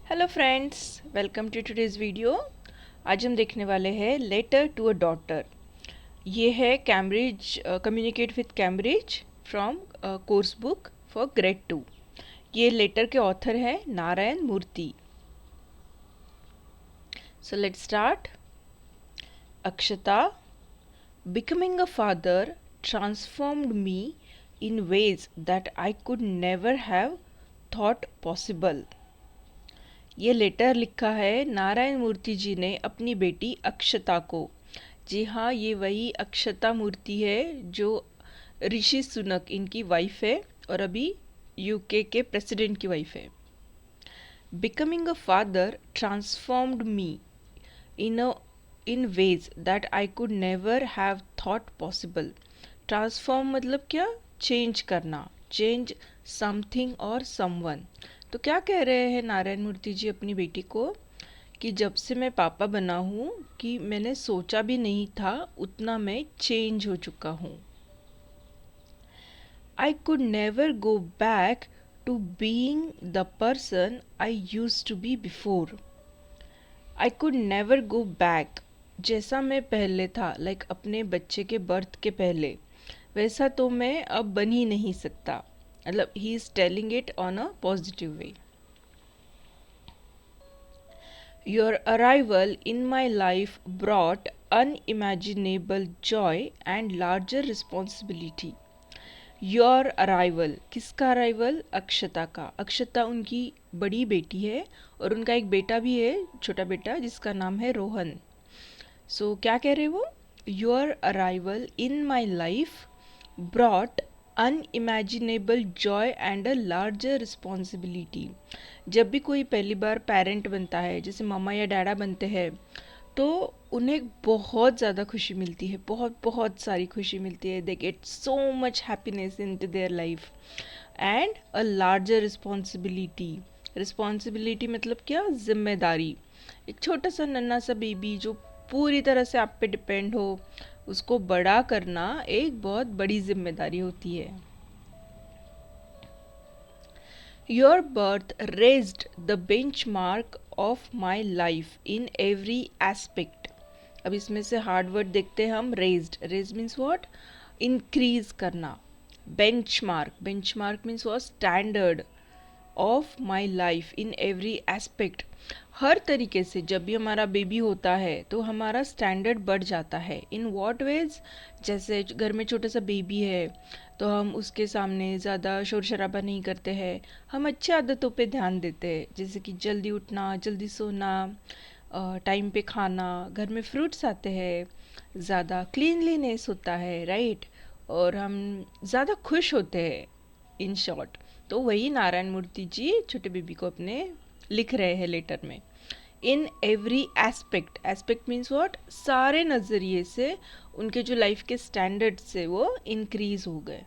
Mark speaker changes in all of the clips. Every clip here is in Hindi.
Speaker 1: Hello friends, welcome to today's video. आज हम देखने वाले हैं लेटर टू अ डॉटर। ये है Cambridge communicate with Cambridge from course book for grade 2। ये लेटर के ऑथर हैं Narayan Murthy. So let's start. Akshata, becoming a father transformed me in ways that I could never have thought possible। ये लेटर लिखा है नारायण मूर्ति जी ने अपनी बेटी अक्षता को। जी हाँ, ये वही अक्षता मूर्ति है जो ऋषि सुनक इनकी वाइफ है और अभी यूके के प्रेसिडेंट की वाइफ है। Becoming a father transformed me in ways that I could never have thought possible. Transform मतलब क्या? चेंज करना, चेंज समथिंग और समवन। तो क्या कह रहे हैं नारायण मूर्ति जी अपनी बेटी को कि जब से मैं पापा बना हूँ कि मैंने सोचा भी नहीं था उतना मैं चेंज हो चुका हूँ। I could never go back to being the person I used to be before. I could never go back, जैसा मैं पहले था, लाइक अपने बच्चे के बर्थ के पहले, वैसा तो मैं अब बन ही नहीं सकता। मतलब he is telling it on a positive way. Your arrival in my life brought unimaginable joy and larger responsibility. Your arrival, किसका अराइवल? अक्षता का। अक्षता उनकी बड़ी बेटी है और उनका एक बेटा भी है, छोटा बेटा, जिसका नाम है रोहन। सो क्या कह रहे वो? Your arrival in my life brought unimaginable Joy and a larger responsibility. जब भी कोई पहली बार पेरेंट बनता है, जैसे मामा या डैडा बनते हैं, तो उन्हें बहुत ज़्यादा खुशी मिलती है, बहुत बहुत सारी खुशी मिलती है। They get so much happiness in to their life and a larger responsibility. Responsibility मतलब क्या? जिम्मेदारी। एक छोटा सा नन्हा सा बेबी जो पूरी तरह से आप पे डिपेंड हो, उसको बड़ा करना एक बहुत बड़ी जिम्मेदारी होती है। Your birth raised the benchmark of my life in every aspect। अब इसमें से हार्ड वर्ड देखते हैं हम। Raised, raise means what? Increase करना। Benchmark, benchmark means what? Standard of my life in every aspect. हर तरीके से जब भी हमारा बेबी होता है तो हमारा स्टैंडर्ड बढ़ जाता है। In what veg? जैसे घर में छोटा सा बेबी है तो हम उसके सामने ज़्यादा शोर शराबा नहीं करते हैं, हम अच्छी आदतों पे ध्यान देते हैं, जैसे कि जल्दी उठना, जल्दी सोना, टाइम पे खाना, घर में फ्रूट्स आते हैं, ज़्यादा क्लीनलीनेस होता है, राइट? और हम ज़्यादा खुश होते हैं, इन शॉर्ट। तो वही नारायण मूर्ति जी छोटे बेबी को अपने लिख रहे हैं लेटर में। इन every aspect, aspect means what? सारे नज़रिए से उनके जो लाइफ के स्टैंडर्ड से वो इंक्रीज हो गए।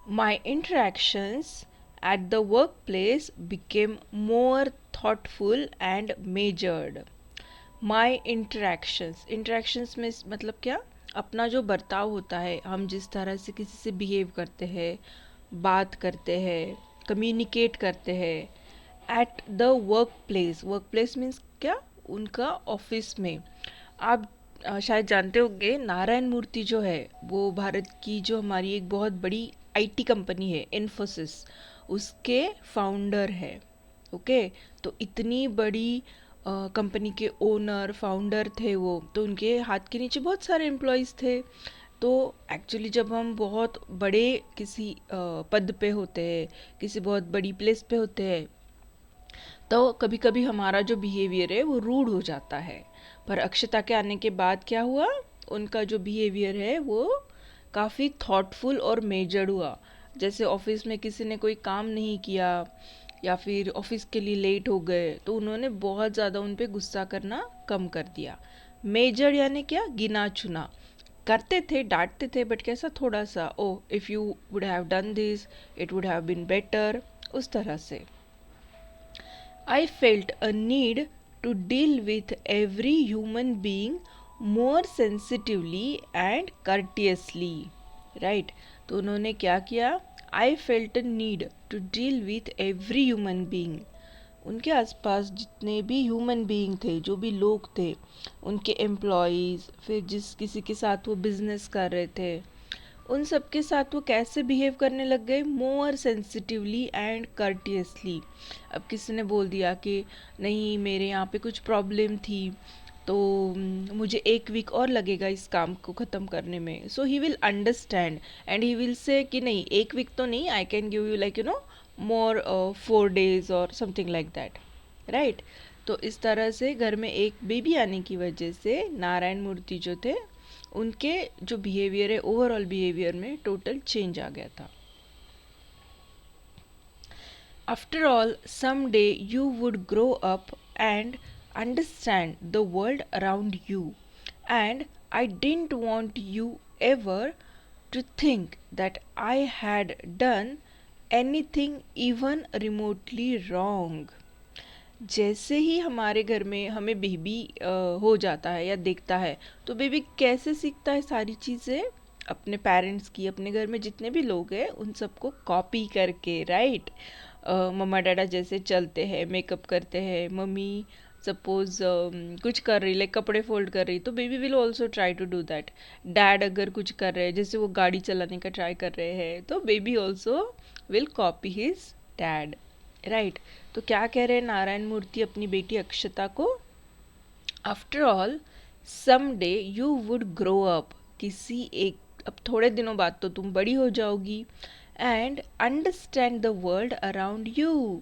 Speaker 1: My interactions at the work place became more thoughtful and measured. My interactions, interactions में मतलब क्या? अपना जो बर्ताव होता है, हम जिस तरह से किसी से बिहेव करते हैं, बात करते हैं, कम्युनिकेट करते हैं eight the work place. Work place means क्या? उनका ऑफिस में। आप शायद जानते होंगे नारायण मूर्ति जो है वो भारत की जो हमारी एक बहुत बड़ी आईटी कंपनी है इन्फोसिस, उसके फाउंडर है। ओके, तो इतनी बड़ी कंपनी के ओनर फाउंडर थे वो, तो उनके हाथ के नीचे बहुत सारे एम्प्लॉयज़ थे। तो एक्चुअली जब हम बहुत बड़े किसी पद पे होते हैं, किसी बहुत बड़ी प्लेस पे होते हैं, तो कभी कभी हमारा जो बिहेवियर है वो रूड हो जाता है। पर अक्षता के आने के बाद क्या हुआ? उनका जो बिहेवियर है वो काफ़ी थॉटफुल और मेजर्ड हुआ। जैसे ऑफिस में किसी ने कोई काम नहीं किया या फिर ऑफिस के लिए लेट हो गए तो उन्होंने बहुत ज़्यादा उन पे गुस्सा करना कम कर दिया। मेजर यानी क्या? गिना चुना। करते थे, डांटते थे, बट कैसा? थोड़ा सा, oh if you would have done this it would have been better, उस तरह से। I felt a need to deal with every human being more sensitively and courteously, right? तो उन्होंने क्या किया? I felt a need to deal with every human being, उनके आसपास जितने भी ह्यूमन बीइंग थे, जो भी लोग थे, उनके एम्प्लॉयज़, फिर जिस किसी के साथ वो बिजनेस कर रहे थे, उन सब के साथ वो कैसे बिहेव करने लग गए, मोर सेंसिटिवली एंड कर्टियसली। अब किसी ने बोल दिया कि नहीं मेरे यहाँ पे कुछ प्रॉब्लम थी, तो मुझे 1 वीक और लगेगा इस काम को ख़त्म करने में, so he will understand and he will say कि नहीं 1 वीक तो नहीं, I can give you like more 4 days और समथिंग लाइक दैट, राइट। तो इस तरह से घर में एक बेबी आने की वजह से नारायण मूर्ति जो थे, उनके जो बिहेवियर है, ओवरऑल बिहेवियर में टोटल चेंज आ गया था। After all some day you would grow up and understand the world around you, and I didn't want you ever to think that I had done anything even remotely wrong. जैसे ही हमारे घर में हमें बेबी हो जाता है या देखता है, तो बेबी कैसे सीखता है सारी चीज़ें अपने पेरेंट्स की, अपने घर में जितने भी लोग हैं उन सबको कॉपी करके, राइट। मम्मा डैडा जैसे चलते हैं, मेकअप करते हैं, मम्मी सपोज कुछ कर रही, लाइक कपड़े फोल्ड कर रही, तो baby will also try to do that. Dad अगर कुछ कर रहे हैं, जैसे वो गाड़ी चलाने का ट्राई कर रहे हैं, तो baby also will copy his dad, right. तो क्या कह रहे हैं नारायण मूर्ति अपनी बेटी अक्षता को? After all some day you would grow up, किसी एक अब थोड़े दिनों बाद तो तुम बड़ी हो जाओगी, and understand the world around you,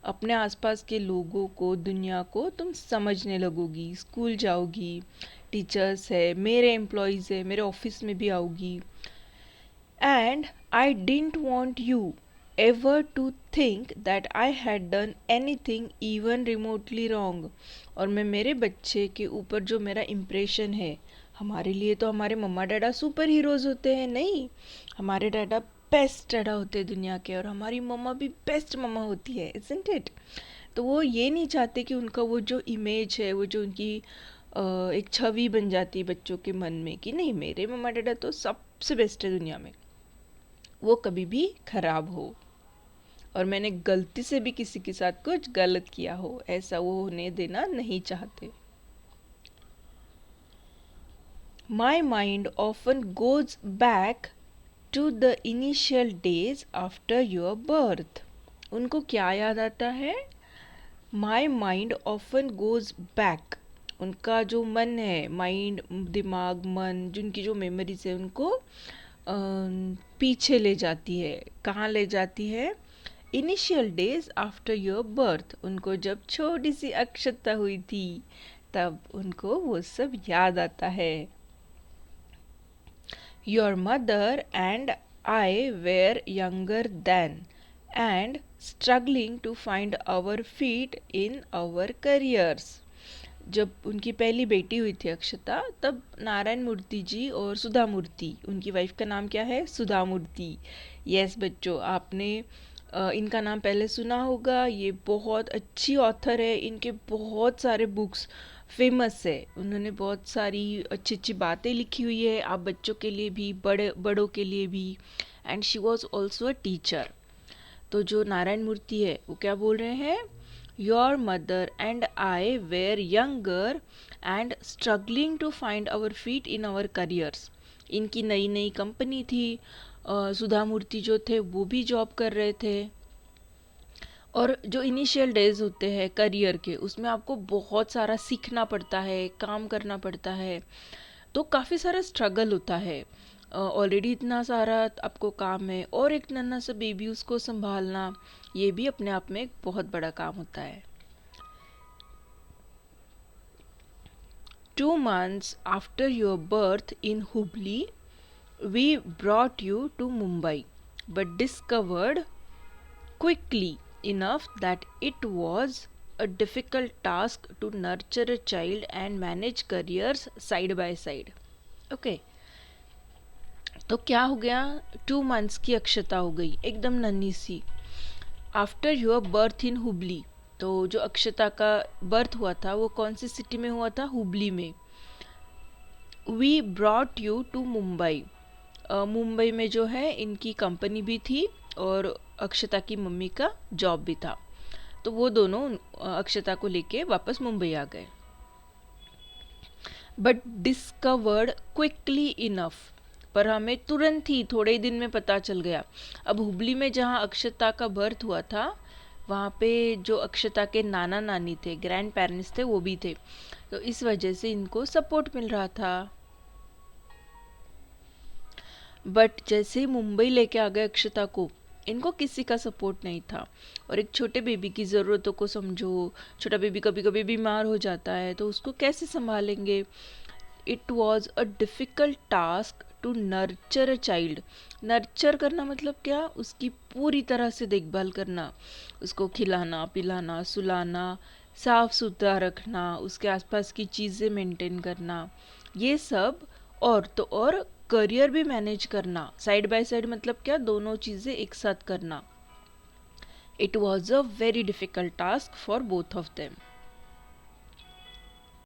Speaker 1: अपने आसपास के लोगों को, दुनिया को तुम समझने लगोगी, स्कूल जाओगी, टीचर्स है, मेरे एम्प्लॉयज़ है, मेरे ऑफिस में भी आओगी। And I didn't want you ever to think that I had done anything even remotely wrong, और मैं मेरे बच्चे के ऊपर जो मेरा इम्प्रेशन है, हमारे लिए तो हमारे मम्मा डैडा सुपर हीरोज़ होते हैं, नहीं, हमारे डैडा बेस्ट डैडा होते हैं दुनिया के, और हमारी मम्मा भी बेस्ट मम्मा होती है, इज़न्ट इट। तो वो ये नहीं चाहते कि उनका वो जो इमेज है, वो जो उनकी एक छवि बन जाती है बच्चों के मन में कि नहीं मेरे मम्मा डैडा तो सबसे बेस्ट है दुनिया में, वो कभी भी खराब हो और मैंने गलती से भी किसी के साथ कुछ गलत किया हो, ऐसा वो होने देना नहीं चाहते। My mind often goes back to the initial days after your birth. उनको क्या याद आता है? My mind often goes back. उनका जो मन है, माइंड, दिमाग, मन, जिनकी जो मेमोरीज है उनको पीछे ले जाती है। कहाँ ले जाती है? Initial days after your birth, उनको जब छोटी सी अक्षता हुई थी तब उनको वो सब याद आता है। Your mother and I were younger then and struggling to find our feet in our careers. जब उनकी पहली बेटी हुई थी अक्षता, तब नारायण मूर्ति जी और सुधा मूर्ति, उनकी वाइफ का नाम क्या है? सुधा मूर्ति। यस बच्चों, आपने इनका नाम पहले सुना होगा, ये बहुत अच्छी ऑथर है, इनके बहुत सारे बुक्स फेमस है, उन्होंने बहुत सारी अच्छी अच्छी बातें लिखी हुई है, आप बच्चों के लिए भी, बड़ों के लिए भी, and she was also a teacher. तो जो नारायण मूर्ति है वो क्या बोल रहे हैं? Your mother and I were younger and struggling to find our feet in our careers. इनकी नई नई कंपनी थी, सुधा मूर्ति जो थे वो भी जॉब कर रहे थे, और जो इनिशियल डेज होते हैं करियर के, उसमें आपको बहुत सारा सीखना पड़ता है, काम करना पड़ता है, तो काफ़ी सारा स्ट्रगल होता है। ऑलरेडी इतना सारा आपको काम है और एक नन्हा सा बेबी उसको संभालना, ये भी अपने आप में एक बहुत बड़ा काम होता है। 2 months after your birth in Hubli, we brought you to Mumbai, but discovered quickly enough that it was a difficult task to nurture a child and manage careers side by side. Okay. तो क्या हो गया? 2 months की अक्षता हो गई, एकदम नन्ही सी। After your birth in Hubli, तो जो अक्षता का बर्थ हुआ था वो कौन सी सिटी में हुआ था? हुबली में। We brought you to Mumbai, Mumbai में जो है इनकी कंपनी भी थी और अक्षता की मम्मी का जॉब भी था। तो वो दोनों अक्षता को लेके वापस मुंबई आ गए। बट डिस्कवर्ड क्विकली इनफ, पर हमें तुरंत ही थोड़े ही दिन में पता चल गया। अब हुबली में जहाँ अक्षता का बर्थ हुआ था, वहाँ पे जो अक्षता के नाना नानी थे, ग्रैंड पेरेंट्स थे, वो भी थे, तो इस वजह से इनको सपोर्ट मिल रहा था। बट जैसे ही मुंबई लेके आ गए अक्षता को, इनको किसी का सपोर्ट नहीं था। और एक छोटे बेबी की ज़रूरतों को समझो, छोटा बेबी कभी कभी बीमार हो जाता है तो उसको कैसे संभालेंगे। It was a difficult task to nurture a child. Nurture करना मतलब क्या, उसकी पूरी तरह से देखभाल करना, उसको खिलाना पिलाना सुलाना, साफ सुथरा रखना, उसके आसपास की चीज़ें मेंटेन करना, ये सब। और तो और करियर भी मैनेज करना, साइड बाय साइड, मतलब क्या, दोनों चीज़ें एक साथ करना। It was a very difficult task for both of them.